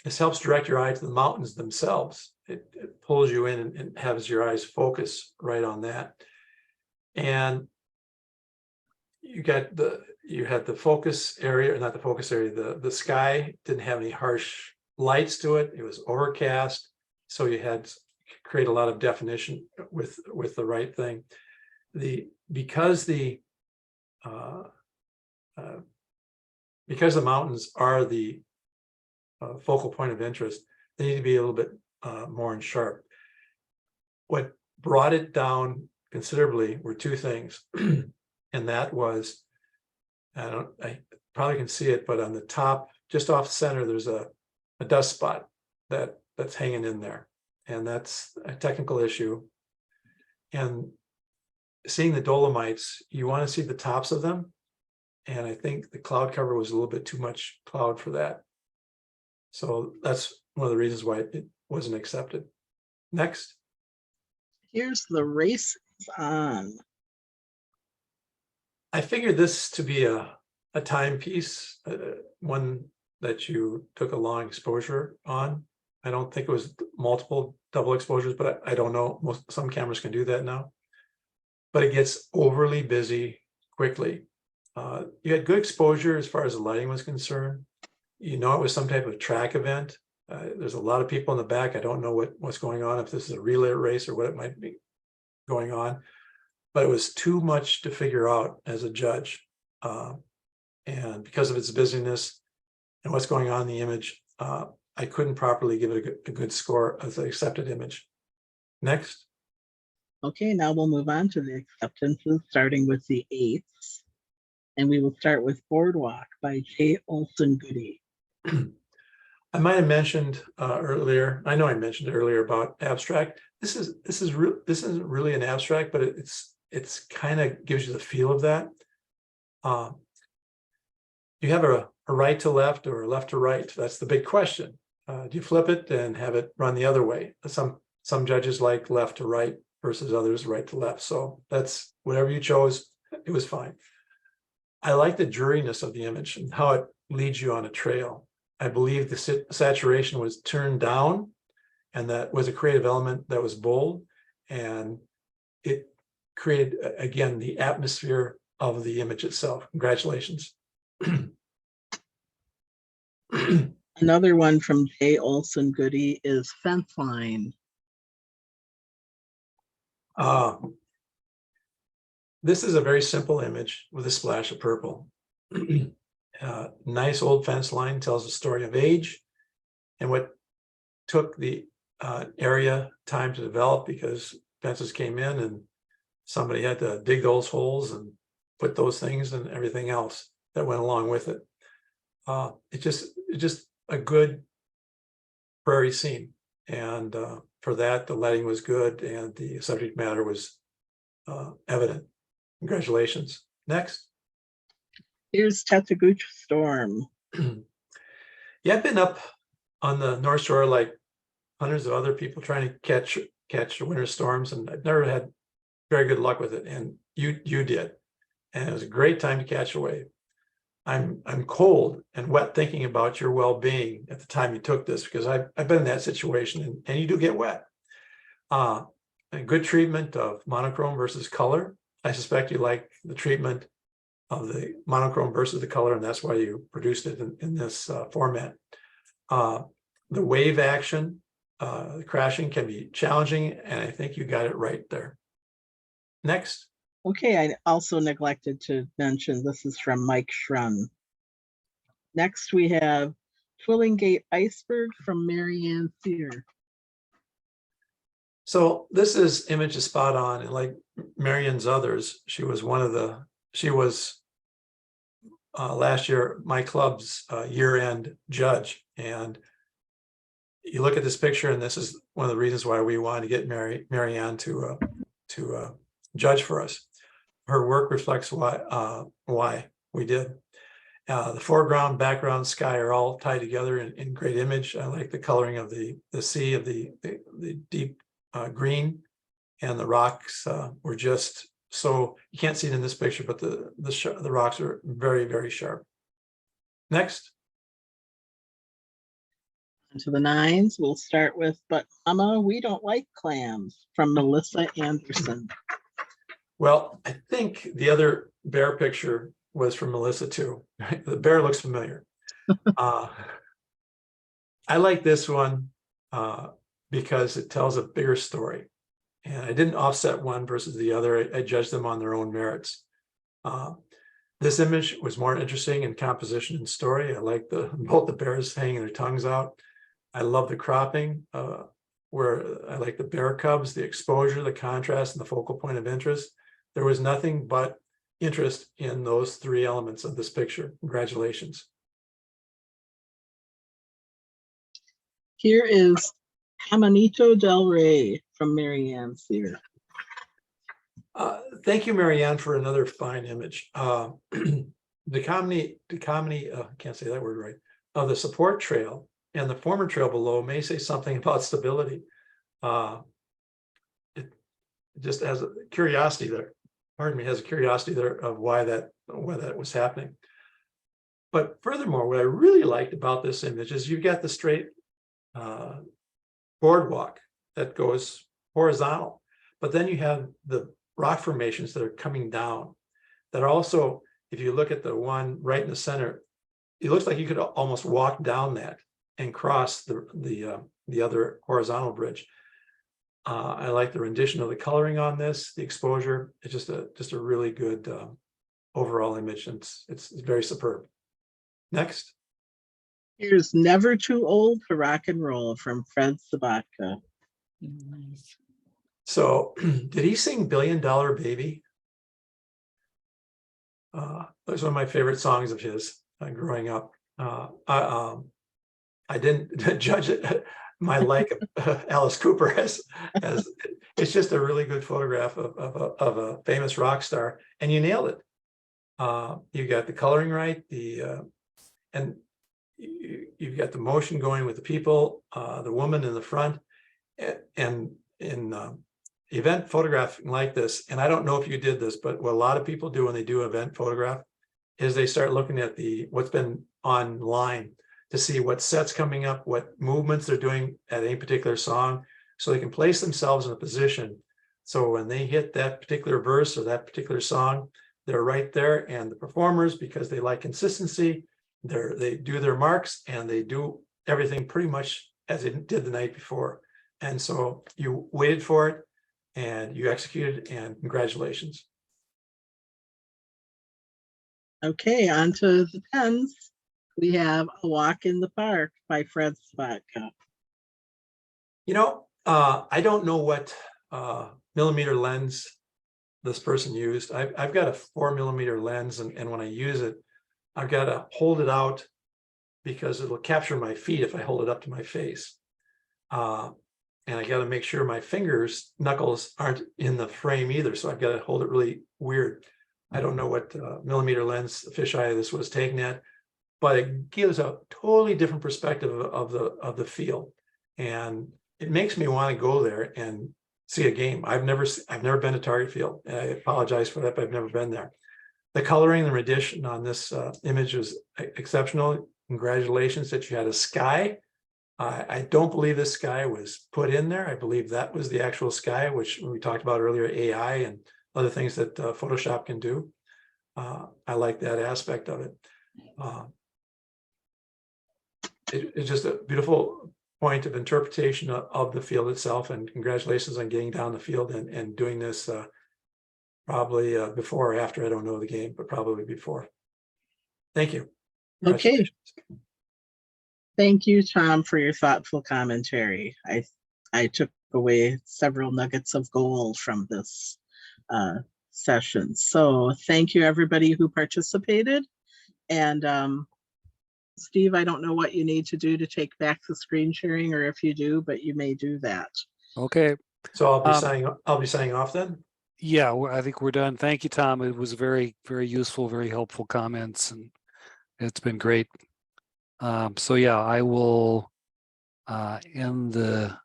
This helps direct your eye to the mountains themselves. It pulls you in and has your eyes focus right on that. And you had the focus area, or not the focus area, the sky didn't have any harsh lights to it. It was overcast. So you had to create a lot of definition with the right thing. Because the mountains are the focal point of interest, they need to be a little bit more in sharp. What brought it down considerably were two things. And that was, I probably can see it, but on the top, just off center, there's a dust spot that's hanging in there. And that's a technical issue. And seeing the Dolomites, you want to see the tops of them. And I think the cloud cover was a little bit too much cloud for that. So that's one of the reasons why it wasn't accepted. Next. Here's the race on. I figured this to be a timepiece, one that you took a long exposure on. I don't think it was multiple double exposures, but I don't know. Some cameras can do that now. But it gets overly busy quickly. You had good exposure as far as the lighting was concerned. You know it was some type of track event. There's a lot of people in the back. I don't know what's going on, if this is a relay race or what it might be going on. But it was too much to figure out as a judge. And because of its busyness and what's going on in the image, I couldn't properly give it a good score as an accepted image. Next. Okay, now we'll move on to the acceptances, starting with the 8ths. And we will start with Boardwalk by J. Olson Goody. I might have mentioned earlier, I know I mentioned earlier about abstract. This isn't really an abstract, but it's kind of gives you the feel of that. You have a right to left or a left to right. That's the big question. Do you flip it and have it run the other way? Some Some judges like left to right versus others right to left. So that's whatever you chose, it was fine. I like the dreariness of the image and how it leads you on a trail. I believe the saturation was turned down, and that was a creative element that was bold, and it created, again, the atmosphere of the image itself. Congratulations. Another one from Jay Olson Goody is fence line. This is a very simple image with a splash of purple. Nice old fence line, tells a story of age and what took the area time to develop, because fences came in and somebody had to dig those holes and put those things and everything else that went along with it. It's just a good prairie scene, and for that the lighting was good and the subject matter was evident. Congratulations. Next. Here's Chattagooch Storm. Yeah, I've been up on the North Shore like hundreds of other people trying to catch winter storms, and I've never had very good luck with it. And you did, and it was a great time to catch a wave. I'm cold and wet thinking about your well-being at the time you took this, because I've been in that situation, and you do get wet. A good treatment of monochrome versus color. I suspect you like the treatment of the monochrome versus the color, and that's why you produced it in this format. The wave action, the crashing can be challenging, and I think you got it right there. Next. Okay, I also neglected to mention this is from Mike Schrun. Next we have Twillingate Iceberg from Marianne Sear. So this image is spot on, and like Marianne's others, she was last year my club's year-end judge. And you look at this picture, and this is one of the reasons why we wanted to get Marianne to judge for us. Her work reflects why we did. The foreground, background, sky are all tied together in great image. I like the coloring of the sea, of the deep green, and the rocks were just so, you can't see it in this picture, but the rocks are very, very sharp. Next. To the nines, we'll start with But Mama, We Don't Like Clams from Melissa Anderson. Well, I think the other bear picture was from Melissa too. The bear looks familiar. I like this one because it tells a bigger story. And I didn't offset one versus the other. I judged them on their own merits. This image was more interesting in composition and story. I like both the bears hanging their tongues out. I love the cropping, where I like the bear cubs, the exposure, the contrast, and the focal point of interest. There was nothing but interest in those three elements of this picture. Congratulations. Here is Caminito del Rey from Marianne Sear. Thank you, Marianne, for another fine image. The comedy, I can't say that word right, of the support trail and the former trail below may say something about stability. It just has a curiosity there. Pardon me, has a curiosity there of why that was happening. But furthermore, what I really liked about this image is you've got the straight boardwalk that goes horizontal, but then you have the rock formations that are coming down that are also, if you look at the one right in the center, it looks like you could almost walk down that and cross the other horizontal bridge. I like the rendition of the coloring on this, the exposure. It's just a really good overall image, and it's very superb. Next. Here's Never Too Old to Rock and Roll from Fred Sabatka. Nice. So did he sing Billion Dollar Baby? That was one of my favorite songs of his growing up. I didn't judge it my like of Alice Cooper as it's just a really good photograph of a famous rock star, and you nailed it. You got the coloring right, and you've got the motion going with the people, the woman in the front, and in event photographing like this, and I don't know if you did this, but what a lot of people do when they do event photograph is they start looking at what's been online to see what sets coming up, what movements they're doing at any particular song, so they can place themselves in a position. So when they hit that particular verse or that particular song, they're right there. And the performers, because they like consistency, they do their marks and they do everything pretty much as they did the night before. And so you waited for it and you executed, and congratulations. Okay, on to the pens. We have A Walk in the Park by Fred Spotka. You know, I don't know what millimeter lens this person used. I've got a 4mm lens, and when I use it, I've got to hold it out because it'll capture my feet if I hold it up to my face. And I got to make sure my fingers, knuckles aren't in the frame either. So I've got to hold it really weird. I don't know what millimeter lens fisheye this was taken at, but it gives a totally different perspective of the field. And it makes me want to go there and see a game. I've never been to Target Field. I apologize for that, but I've never been there. The coloring and rendition on this image was exceptional. Congratulations that you had a sky. I don't believe this sky was put in there. I believe that was the actual sky, which we talked about earlier, AI and other things that Photoshop can do. I like that aspect of it. It's just a beautiful point of interpretation of the field itself, and congratulations on getting down the field and doing this probably before or after. I don't know the game, but probably before. Thank you. Okay. Thank you, Tom, for your thoughtful commentary. I took away several nuggets of gold from this session. So thank you, everybody who participated. And Steve, I don't know what you need to do to take back the screen sharing, or if you do, but you may do that. Okay. So I'll be signing off then. Yeah, I think we're done. Thank you, Tom. It was very, very useful, very helpful comments, and it's been great. So yeah, I will end the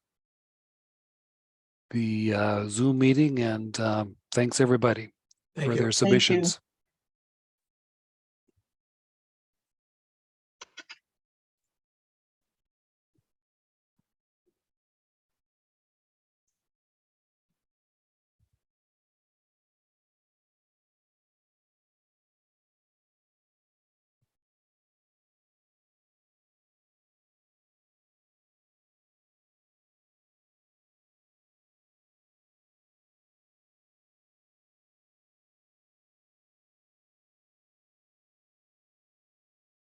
Zoom meeting, and thanks everybody Thank for you. their submissions.